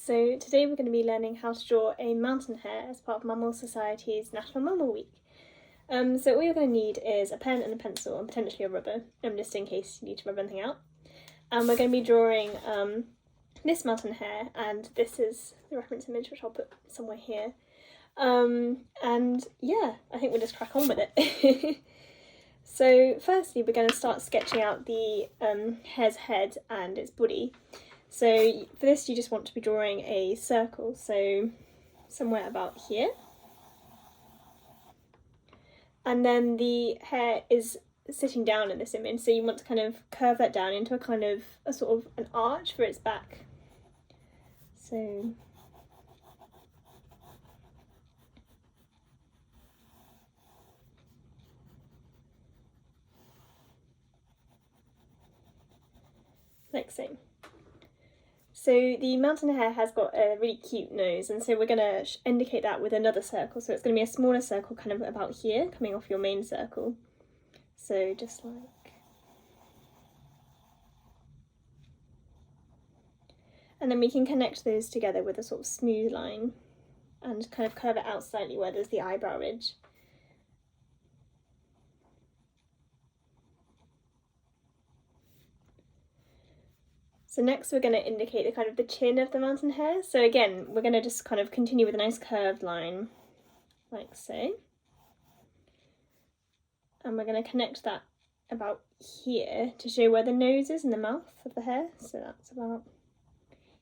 So today we're going to be learning how to draw a mountain hare as part of Mammal Society's National Mammal Week. So all you're going to need is a pen and a pencil and potentially a rubber, just in case you need to rub anything out. And we're going to be drawing this mountain hare, and this is the reference image, which I'll put somewhere here. And yeah, I think we'll just crack on with it. So firstly, we're going to start sketching out the hare's head and its body. So for this, you just want to be drawing a circle, so somewhere about here. And then the hare is sitting down in this image, so you want to kind of curve that down into a sort of an arch for its back. So like so. So the mountain hare has got a really cute nose, and so we're going to indicate that with another circle. So it's going to be a smaller circle kind of about here, coming off your main circle. So just like... And then we can connect those together with a sort of smooth line and kind of curve it out slightly where there's the eyebrow ridge. So next we're going to indicate the kind of the chin of the mountain hare. So again, we're going to just kind of continue with a nice curved line, like so. And we're going to connect that about here to show where the nose is and the mouth of the hare. So that's about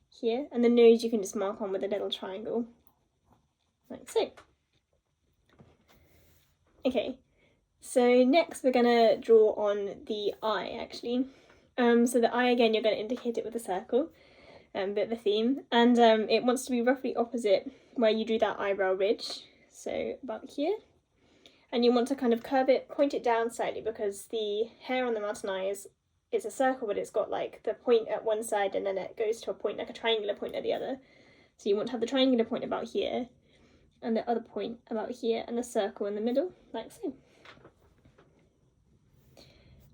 here. And the nose you can just mark on with a little triangle, like so. Okay, so next we're going to draw on the eye actually. So the eye, again, you're going to indicate it with a circle, bit of a theme, and it wants to be roughly opposite where you drew that eyebrow ridge, so about here. And you want to kind of curve it, point it down slightly, because the hair on the mountain eye is a circle, but it's got like the point at one side and then it goes to a point, like a triangular point at the other. So you want to have the triangular point about here, and the other point about here, and the circle in the middle, like so.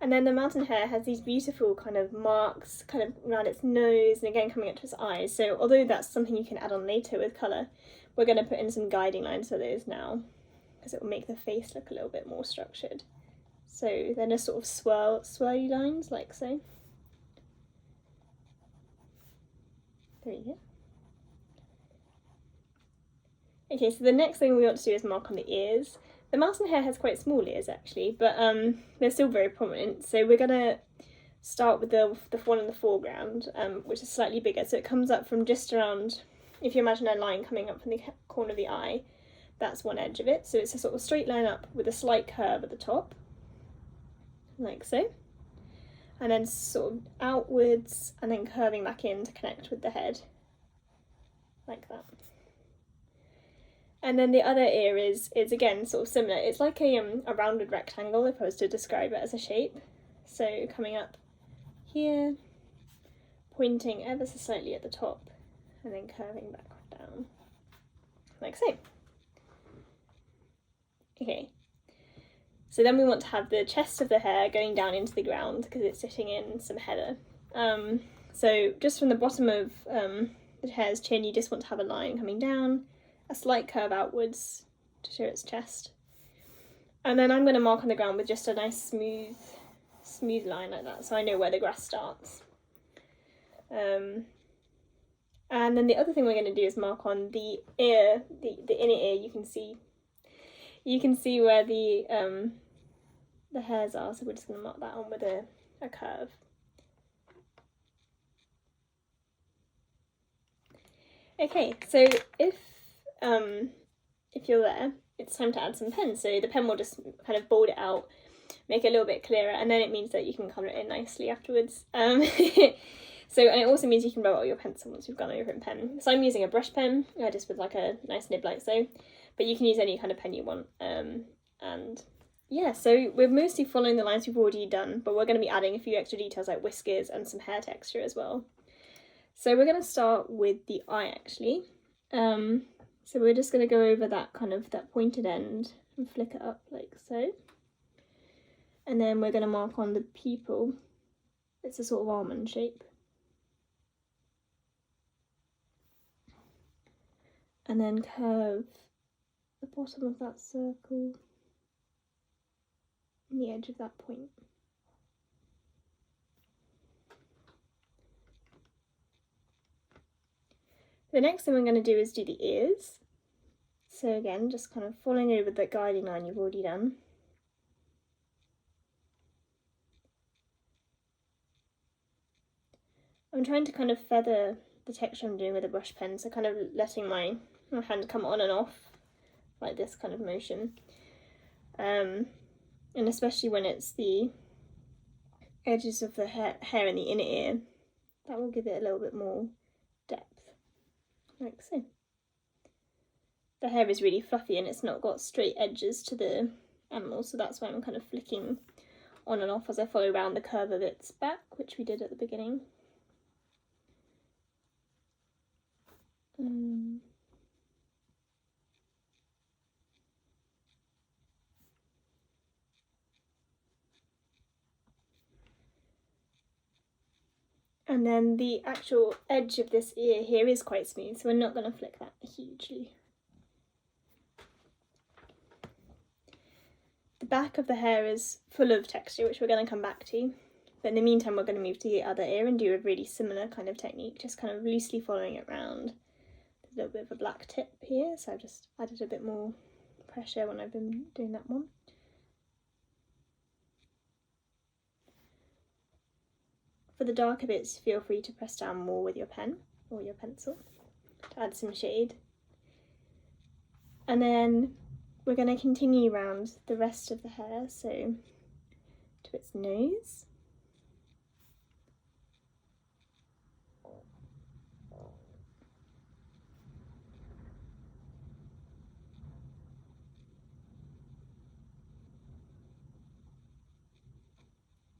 And then the mountain hare has these beautiful kind of marks kind of around its nose and again coming up to its eyes. So although that's something you can add on later with colour, we're going to put in some guiding lines for those now, because it will make the face look a little bit more structured. So then a sort of swirly lines like so. There you go. Okay, so the next thing we want to do is mark on the ears. The mountain hare has quite small ears actually, but they're still very prominent. So we're going to start with the one in the foreground, which is slightly bigger. So it comes up from just around, if you imagine a line coming up from the corner of the eye, that's one edge of it. So it's a sort of straight line up with a slight curve at the top, like so. And then sort of outwards and then curving back in to connect with the head, like that. And then the other ear is again sort of similar. It's like a rounded rectangle if I was to describe it as a shape. So coming up here, pointing ever so slightly at the top, and then curving back down, like so. Okay, so then we want to have the chest of the hare going down into the ground because it's sitting in some heather. So just from the bottom of the hare's chin, you just want to have a line coming down, a slight curve outwards to show its chest. And then I'm going to mark on the ground with just a nice smooth line like that, so I know where the grass starts. And then the other thing we're going to do is mark on the ear, the inner ear. You can see where the hairs are, so we're just going to mark that on with a curve. Okay, so if you're there, it's time to add some pen. So the pen will just kind of bold it out, make it a little bit clearer, and then it means that you can colour it in nicely afterwards. And it also means you can rub out your pencil once you've gone over in pen. So I'm using a brush pen, just with like a nice nib like so, but you can use any kind of pen you want. And yeah, so we're mostly following the lines we've already done, but we're going to be adding a few extra details like whiskers and some hair texture as well. So we're going to start with the eye actually. So we're just going to go over that pointed end and flick it up like so. And then we're going to mark on the pupil. It's a sort of almond shape. and then curve the bottom of that circle and the edge of that point. The next thing we're going to do is do the ears. So again, just kind of following over the guiding line you've already done. I'm trying to kind of feather the texture I'm doing with a brush pen, so kind of letting my hand come on and off like this kind of motion. And especially when it's the edges of the hair in the inner ear, that will give it a little bit more depth, like so. The hair is really fluffy and it's not got straight edges to the animal, so that's why I'm kind of flicking on and off as I follow around the curve of its back, which we did at the beginning. And then the actual edge of this ear here is quite smooth, so we're not going to flick that hugely. The back of the hair is full of texture, which we're going to come back to. But in the meantime, we're going to move to the other ear and do a really similar kind of technique, just kind of loosely following it round. There's a little bit of a black tip here, so I've just added a bit more pressure when I've been doing that one. For the darker bits, feel free to press down more with your pen or your pencil to add some shade. And then we're going to continue around the rest of the hair, so to its nose.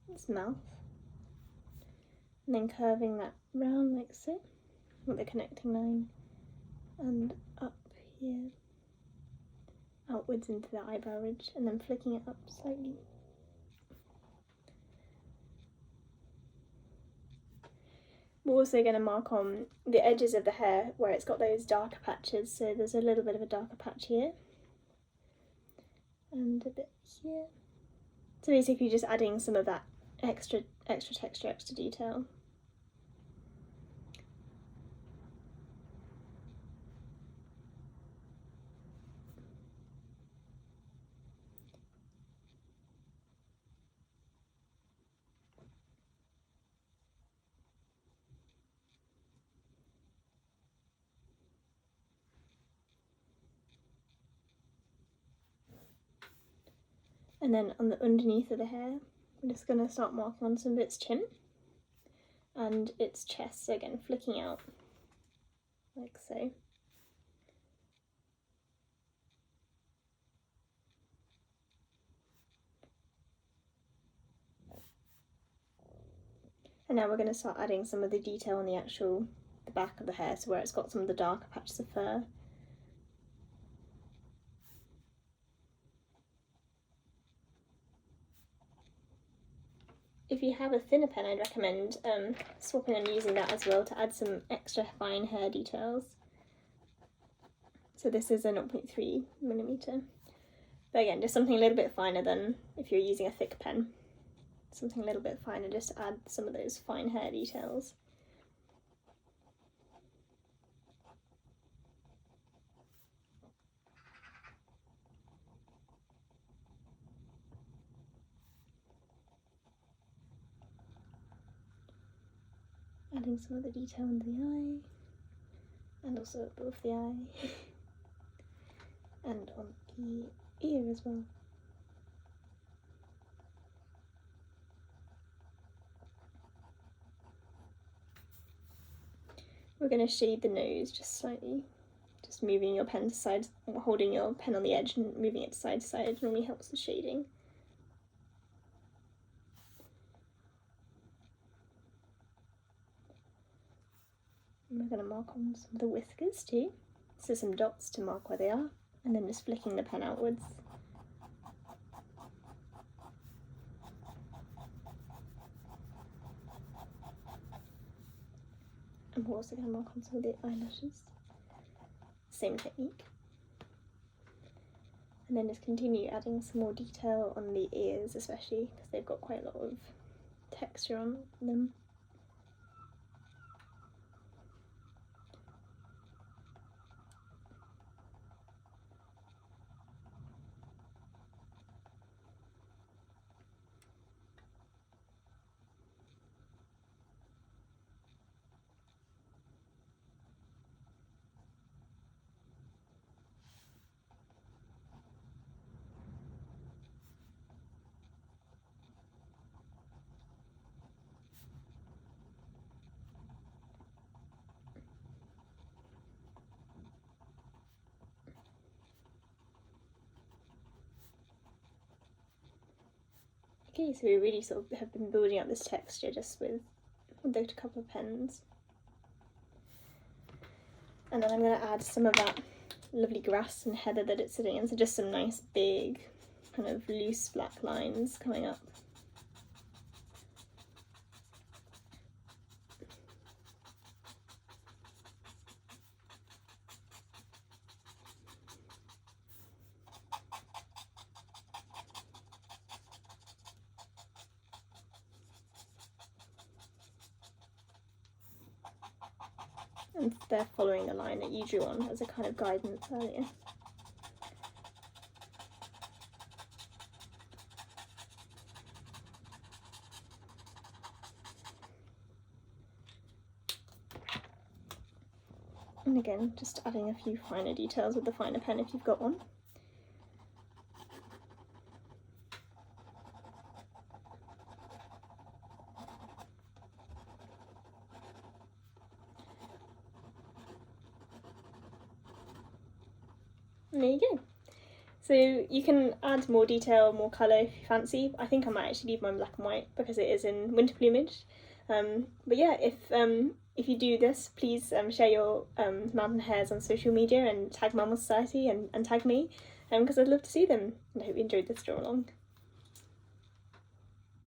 Its mouth. And then curving that round like so, with the connecting line, and up here, outwards into the eyebrow ridge, and then flicking it up slightly. We're also going to mark on the edges of the hair where it's got those darker patches, so there's a little bit of a darker patch here, and a bit here. So basically just adding some of that extra texture, extra detail. And then on the underneath of the hair, I'm just going to start marking on some of its chin and its chest, so again flicking out like so. And now we're going to start adding some of the detail on the back of the hair, so where it's got some of the darker patches of fur. If you have a thinner pen, I'd recommend swapping and using that as well to add some extra fine hair details. So this is a 0.3mm. But again, just something a little bit finer than if you're using a thick pen. Something a little bit finer just to add some of those fine hair details. Adding some of the detail under the eye, and also above the eye, and on the ear as well. We're going to shade the nose just slightly, just moving your pen to side, holding your pen on the edge and moving it side to side normally helps with shading. And we're going to mark on some of the whiskers too, so some dots to mark where they are, and then just flicking the pen outwards. And we're also going to mark on some of the eyelashes. same technique. And then just continue adding some more detail on the ears, especially because they've got quite a lot of texture on them. Okay, so we really sort of have been building up this texture just with a couple of pens. And then I'm going to add some of that lovely grass and heather that it's sitting in, so just some nice big kind of loose black lines coming up. And they're following the line that you drew on as a kind of guidance earlier. And again, just adding a few finer details with the finer pen if you've got one. And there you go. So you can add more detail, more colour if you fancy. I think I might actually leave mine black and white because it is in winter plumage. But yeah, if you do this, please share your mountain hares on social media and tag Mammal Society and tag me because I'd love to see them. And I hope you enjoyed this draw along.